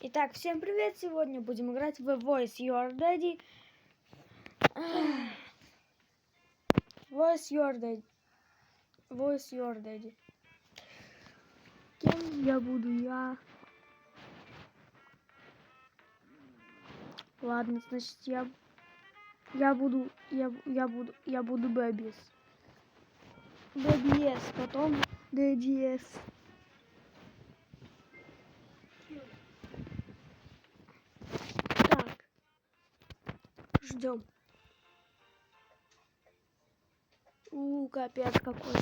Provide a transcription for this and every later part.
Итак, всем привет! Сегодня будем играть в Voice Your Daddy. Voice Your Daddy. Voice Your Daddy. Кем я буду? Ладно, значит, я буду Бэбис. Бэбис, потом Дэдис. Так. Ждем. Капец какой.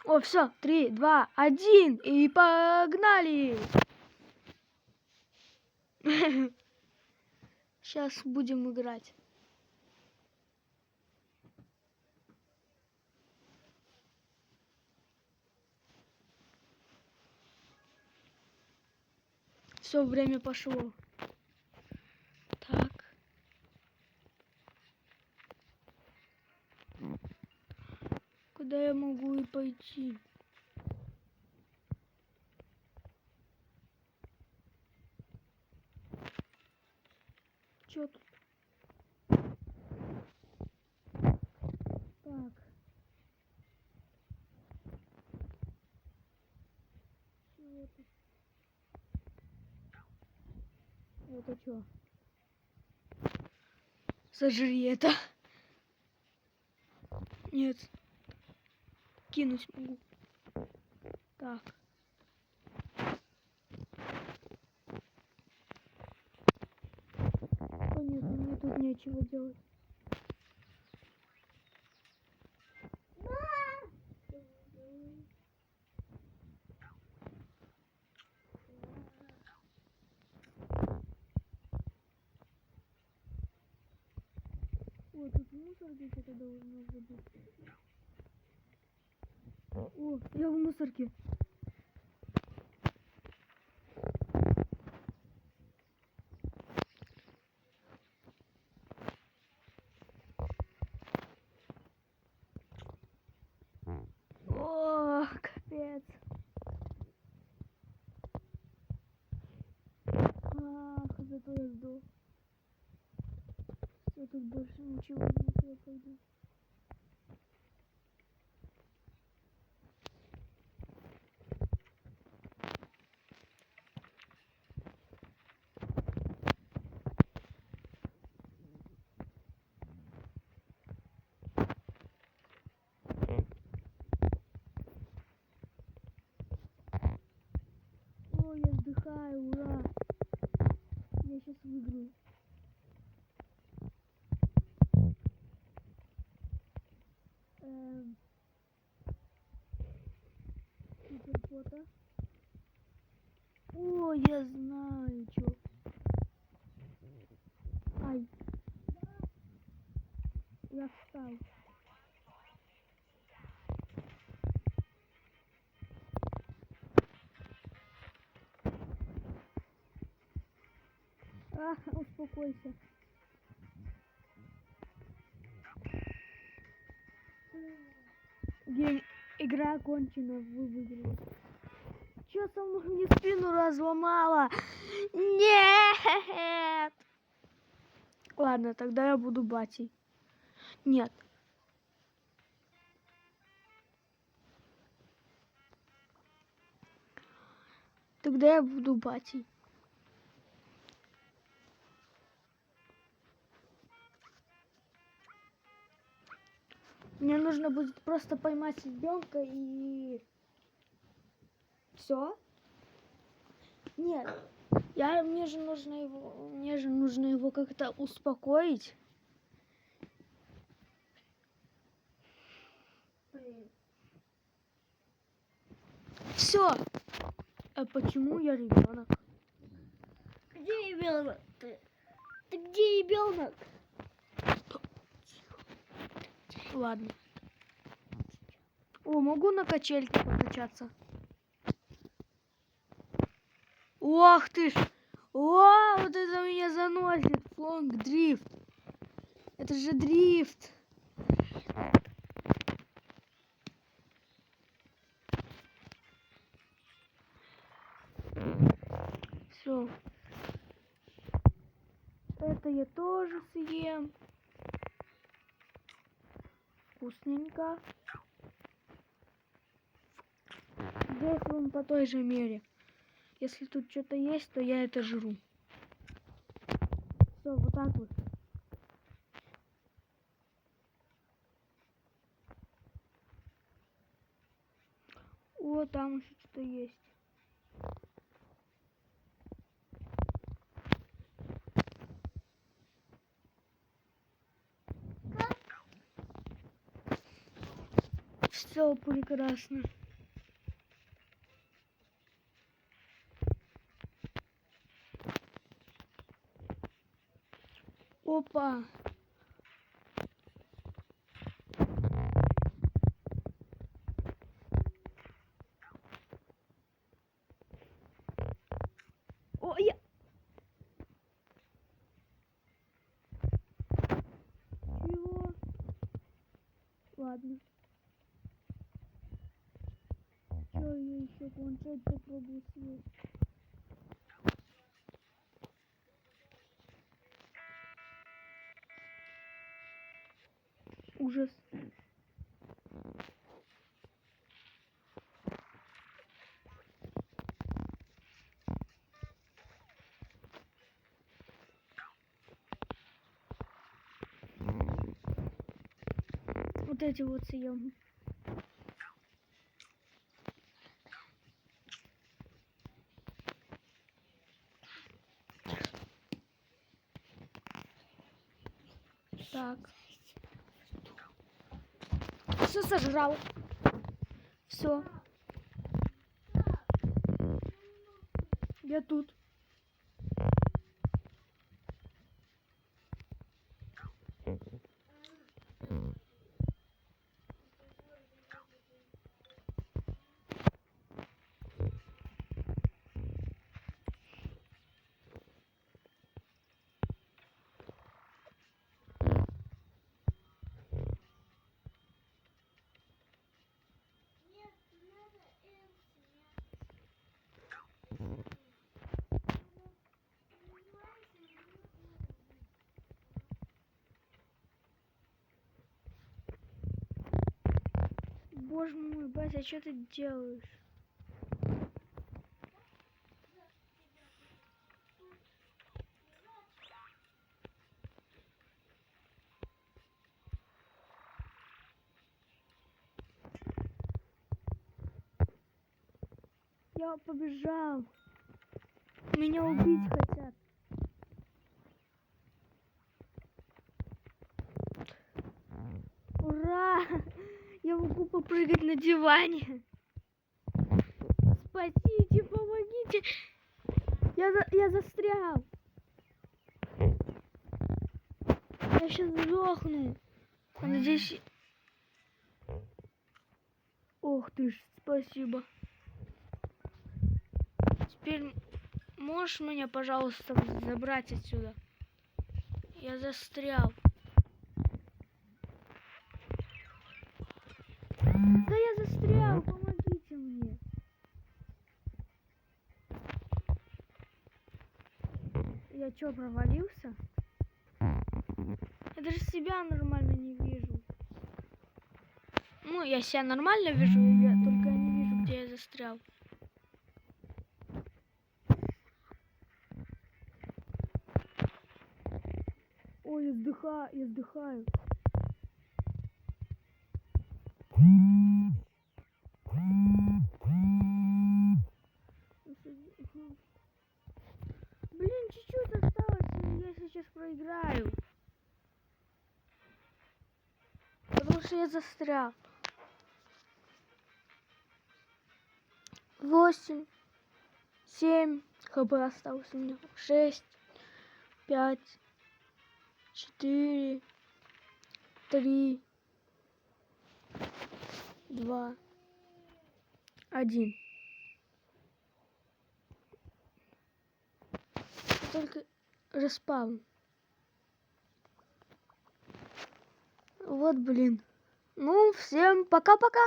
О, все, 3, 2, 1 и погнали! Сейчас будем играть. Все, время пошло. Так. Куда я могу и пойти? Чё тут? Так. Чего тут? Это чё? Сожри это. Нет. Кинуть могу. Так. Понятно, мне тут нечего делать. О, тут мусор где-то должно быть. О, я в мусорке. О, капец. Ах, зато я сдох. Все, тут больше ничего нет, я пойду. О, я вздыхаю, ура! Я сейчас выиграю. Суперфото. О, я знаю, чё. Ай. Я встал. Успокойся. Игра окончена, вы выиграли. Чё со мной мне спину разломала? Нет! Ладно, тогда я буду батей. Нет. Тогда я буду батей. Мне нужно будет просто поймать ребенка и все. Нет, мне же нужно его как-то успокоить. Все. А почему я ребенок? Где ребенок? Ты где ребенок? Ладно. О, могу на качельке покачаться. Ох ты ж! О, вот это меня заносит. Флонг дрифт. Это же дрифт. Все. Это я тоже съем. Вкусненько. Действуем по той же мере. Если тут что-то есть, то я это жру. Все, вот так вот. О, там еще что-то есть. Все прекрасно. Опа. О, я... Чего? Ладно. Что я еще планшет попробую съесть? Ужас. Вот эти вот съем. Так. Все сожрал. Все. Я тут. Боже мой, Бася, что ты делаешь? Я побежал. Меня убить хотят. Ура! Я могу попрыгать на диване. Спасите, помогите. Я застрял. Я сейчас сдохну. Надеюсь... Ох ты ж, спасибо. Теперь можешь меня, пожалуйста, забрать отсюда? Я застрял. Да я застрял, помогите мне. Я что, провалился? Я даже себя нормально не вижу. Ну, я себя нормально вижу, я только не вижу, где я застрял. Ой, я вздыхаю. Блин, чуть-чуть осталось, и я сейчас проиграю. Потому что я застрял. 8, 7 хп осталось у меня. 6, 5, 4, 3, 2, 1. Только респаун. Вот, блин. Ну, всем пока-пока.